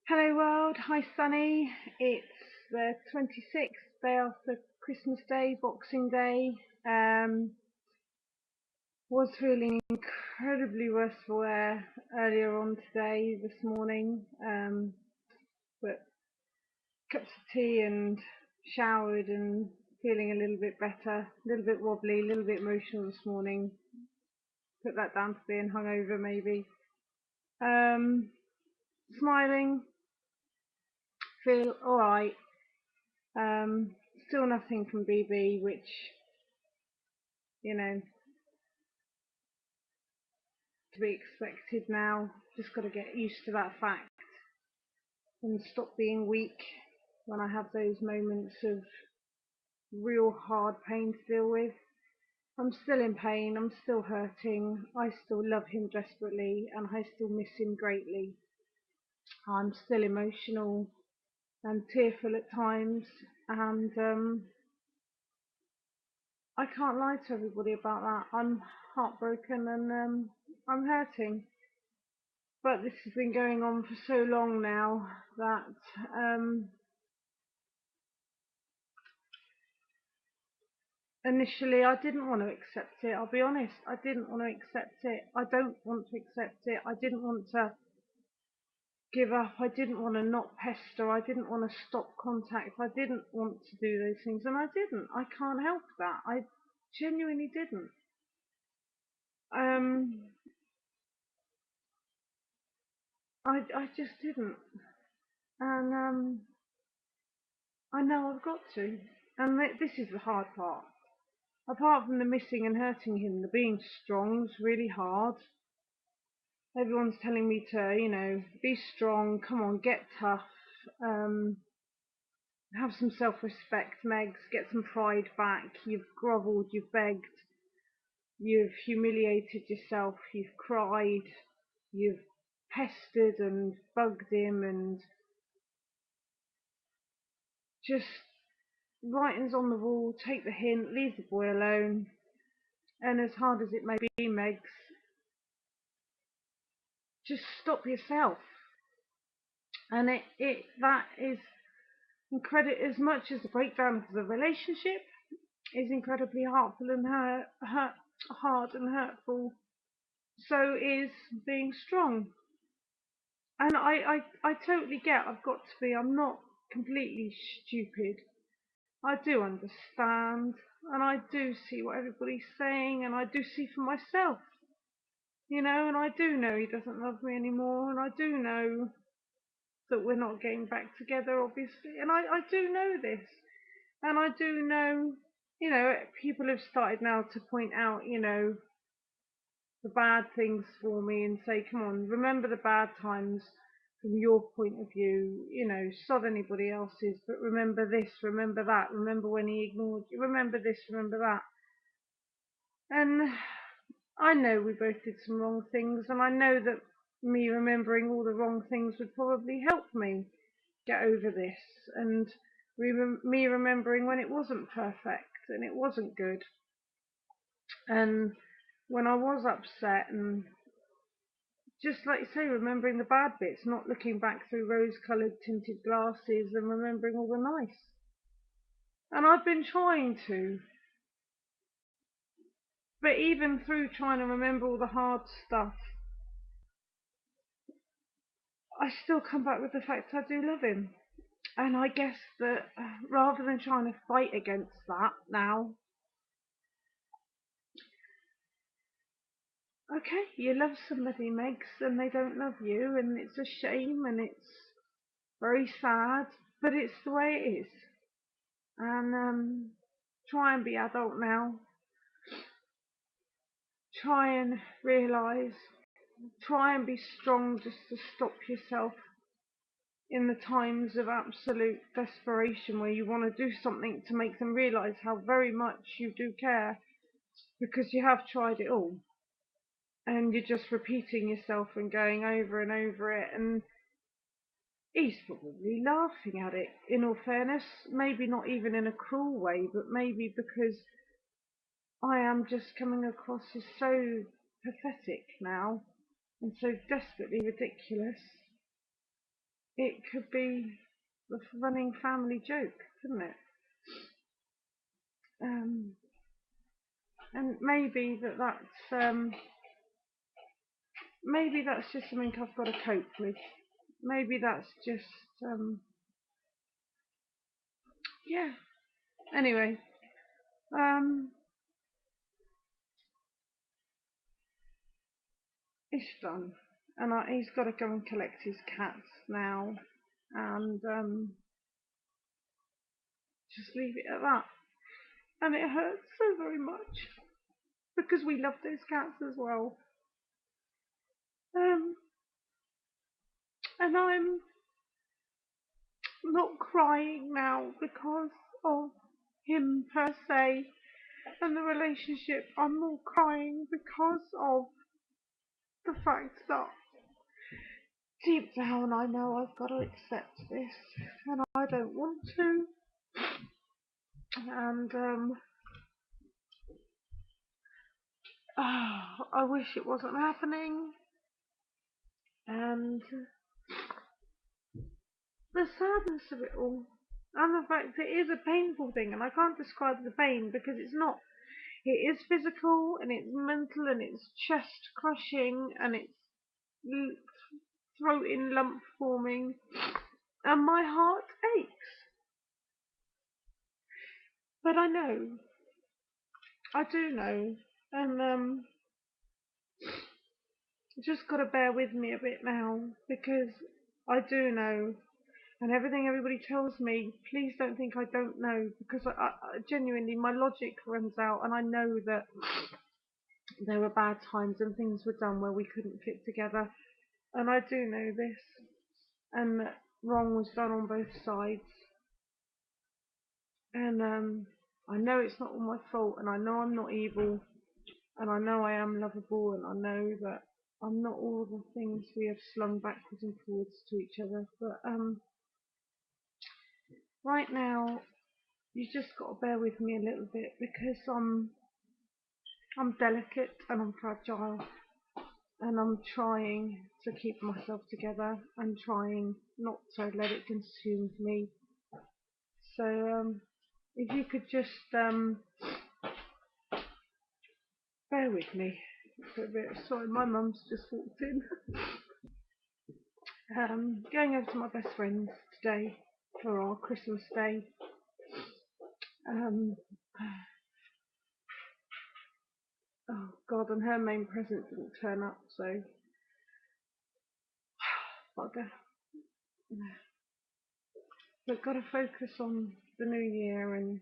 Hello world, hi Sunny. It's the 26th day after Christmas Day, Boxing Day. Was feeling incredibly worse for wear earlier on today, this morning. But cups of tea and showered and feeling a little bit better, a little bit wobbly, a little bit emotional this morning. Put that down to being hungover maybe. Smiling, feel alright. Still nothing from BB, which, you know, to be expected now. Just got to get used to that fact and stop being weak when I have those moments of real hard pain to deal with. I'm still in pain, I'm still hurting, I still love him desperately, and I still miss him greatly. I'm still emotional and tearful at times, and I can't lie to everybody about that. I'm heartbroken and I'm hurting. But this has been going on for so long now that initially I didn't want to accept it. I'll be honest, I didn't want to accept it. I don't want to accept it. I didn't want to give up. I didn't want to not pester. I didn't want to stop contact. I didn't want to do those things, and I didn't. I can't help that. I genuinely didn't. Um, I just didn't, and I know I've got to. And this is the hard part. Apart from the missing and hurting him, the being strong is really hard. Everyone's telling me to, be strong, come on, get tough, um, have some self-respect, Megs, get some pride back. You've grovelled, you've begged, you've humiliated yourself, you've cried, you've pestered and bugged him, and just writings on the wall, take the hint, leave the boy alone. And as hard as it may be, Megs, just stop yourself. And that is as much as the breakdown of the relationship is incredibly hurtful and hard and hurtful, so is being strong. And I totally get I've got to be. I'm not completely stupid. I do understand, and I do see what everybody's saying, and I do see for myself, and I do know he doesn't love me anymore, and I do know that we're not getting back together, obviously, and I do know this. And I do know, people have started now to point out, the bad things for me and say, come on, remember the bad times from your point of view, sod anybody else's, but remember this, remember that, remember when he ignored you, remember this, remember that. And I know we both did some wrong things, and I know that me remembering all the wrong things would probably help me get over this, and me remembering when it wasn't perfect and it wasn't good, and when I was upset, and just like you say, remembering the bad bits, not looking back through rose-coloured tinted glasses, and remembering all the nice. And I've been trying to, but even through trying to remember all the hard stuff, I still come back with the fact I do love him. And I guess that rather than trying to fight against that now, okay, you love somebody, Megs, and they don't love you, and it's a shame, and it's very sad, but it's the way it is. And try and be adult now. Try and realise. Try and be strong just to stop yourself in the times of absolute desperation where you want to do something to make them realise how very much you do care, because you have tried it all. And you're just repeating yourself and going over and over it, and he's probably laughing at it, in all fairness. Maybe not even in a cruel way, but maybe because I am just coming across as so pathetic now, and so desperately ridiculous. it could be the running family joke, couldn't it? Um, and maybe that's just something I've got to cope with. Maybe that's just yeah. Anyway, um, it's done, and he's got to go and collect his cats now, and just leave it at that. And it hurts so very much because we love those cats as well. Um, and I'm not crying now because of him per se and the relationship. I'm not crying because of the fact that deep down I know I've got to accept this and I don't want to. And I wish it wasn't happening. And the sadness of it all, and the fact it is a painful thing, and I can't describe the pain because it's not. It is physical and it's mental and it's chest crushing and it's throat in lump forming, and my heart aches. But I know, I do know, and just got to bear with me a bit now because I do know, and everything everybody tells me, please don't think I don't know because I genuinely my logic runs out, and I know that there were bad times and things were done where we couldn't fit together, and I do know this, and that wrong was done on both sides, and I know it's not all my fault, and I know I'm not evil, and I know I am lovable, and I know that I'm not all the things we have slung backwards and forwards to each other. But right now, you just got to bear with me a little bit because I'm delicate and I'm fragile, and I'm trying to keep myself together and trying not to let it consume me. So if you could just bear with me for a bit. Sorry, my mum's just walked in. Going over to my best friend's today for our Christmas day. Um, oh God, and her main present didn't turn up, so bugger. But got to focus on the new year and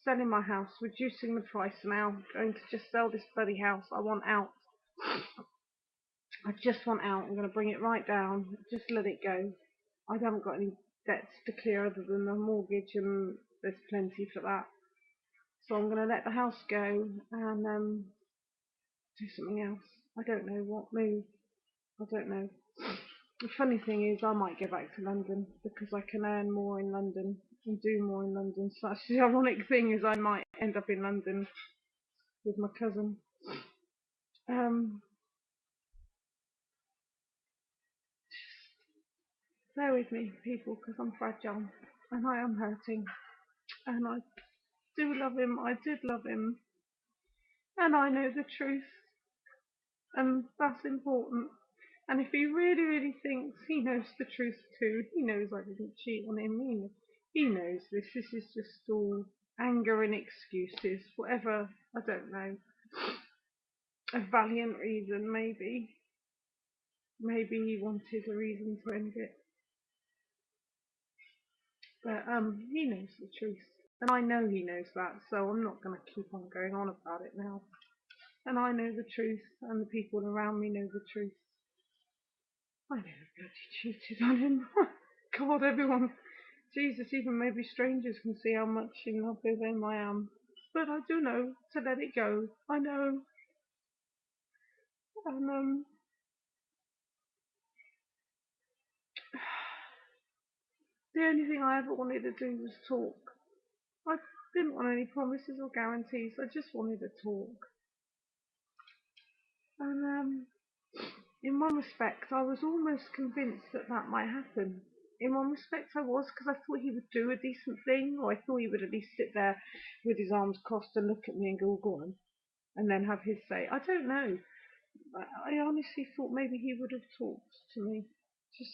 selling my house, reducing the price now. Going to just sell this bloody house. I want out. I just want out. I'm going to bring it right down. Just let it go. I haven't got any debts to clear other than the mortgage, and there's plenty for that. So I'm going to let the house go and do something else. I don't know what move. I don't know. The funny thing is, I might go back to London because I can earn more in London and do more in London. So that's the ironic thing is, I might end up in London with my cousin. Um, bear with me, people, because I'm fragile and I am hurting, and I do love him. I did love him, and I know the truth, and that's important. And if he really, really thinks he knows the truth too, he knows I didn't cheat on him. He knows this. This is just all anger and excuses, whatever. I don't know. A valiant reason, maybe. Maybe he wanted a reason to end it. But he knows the truth, and I know he knows that. So I'm not going to keep on going on about it now. And I know the truth, and the people around me know the truth. I never bloody cheated on him. God, everyone, Jesus, even maybe strangers can see how much in love with him I am. But I do know to let it go. I know. And the only thing I ever wanted to do was talk. I didn't want any promises or guarantees. I just wanted to talk. And in one respect, I was almost convinced that that might happen. In one respect, I was, because I thought he would do a decent thing, or I thought he would at least sit there with his arms crossed and look at me and go, go on, and then have his say. I don't know. I honestly thought maybe he would have talked to me. Just,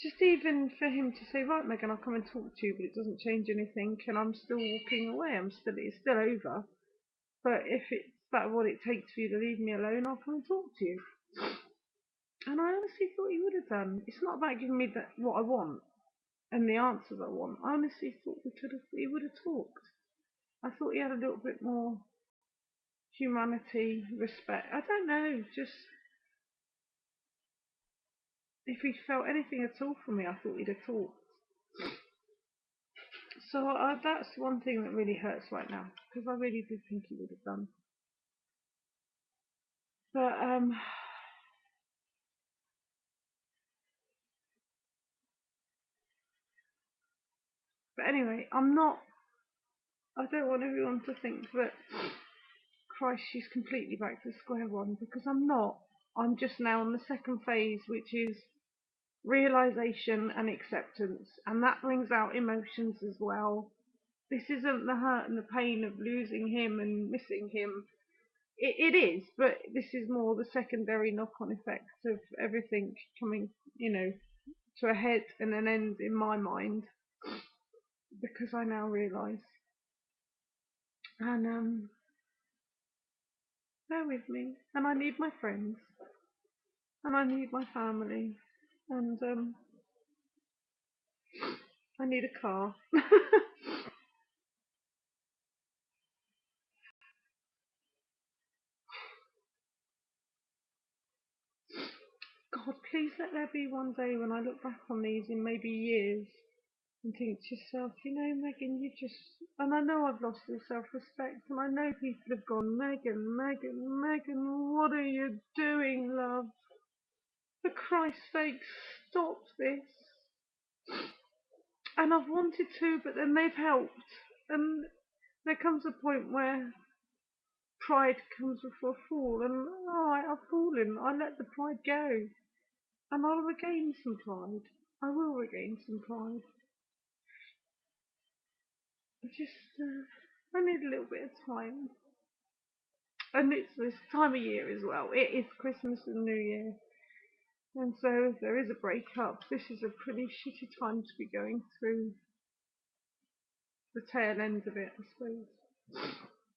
just even for him to say, right, Megan, I'll come and talk to you, but it doesn't change anything, and I'm still walking away. It's still over. But if it's that what it takes for you to leave me alone, I'll come and talk to you. And I honestly thought he would have done. It's not about giving me what I want and the answers I want. I honestly thought he would have talked. I thought he had a little bit more humanity, respect. I don't know, just if he felt anything at all for me, I thought he'd have talked. So that's one thing that really hurts right now, because I really did think he would have done. But anyway, I'm not. I don't want everyone to think that Christ, she's completely back to square one, because I'm not. I'm just now on the second phase, which is realization and acceptance, and that brings out emotions as well. This isn't the hurt and the pain of losing him and missing him. It is, but this is more the secondary knock-on effects of everything coming, to a head and an end in my mind, because I now realise. And bear with me. And I need my friends, and I need my family, and I need a car. God, please let there be one day when I look back on these in maybe years and think to yourself, Megan, you just. And I know I've lost all self respect, and I know people have gone, Megan, Megan, Megan, what are you doing, love? For Christ's sake, stop this. And I've wanted to, but then they've helped. And there comes a point where pride comes before a fall, and I've fallen. I let the pride go, and I'll regain some pride. I will regain some pride. I just, I need a little bit of time. And it's this time of year as well. It is Christmas and New Year. And so if there is a breakup, this is a pretty shitty time to be going through the tail end of it, I suppose.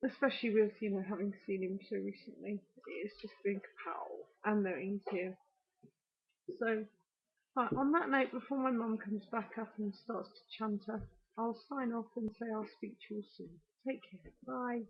Especially with, having seen him so recently. It's just been kapow. And knowing he's here. So, right, on that note, before my mum comes back up and starts to chanter, I'll sign off and say I'll speak to you soon. Take care. Bye.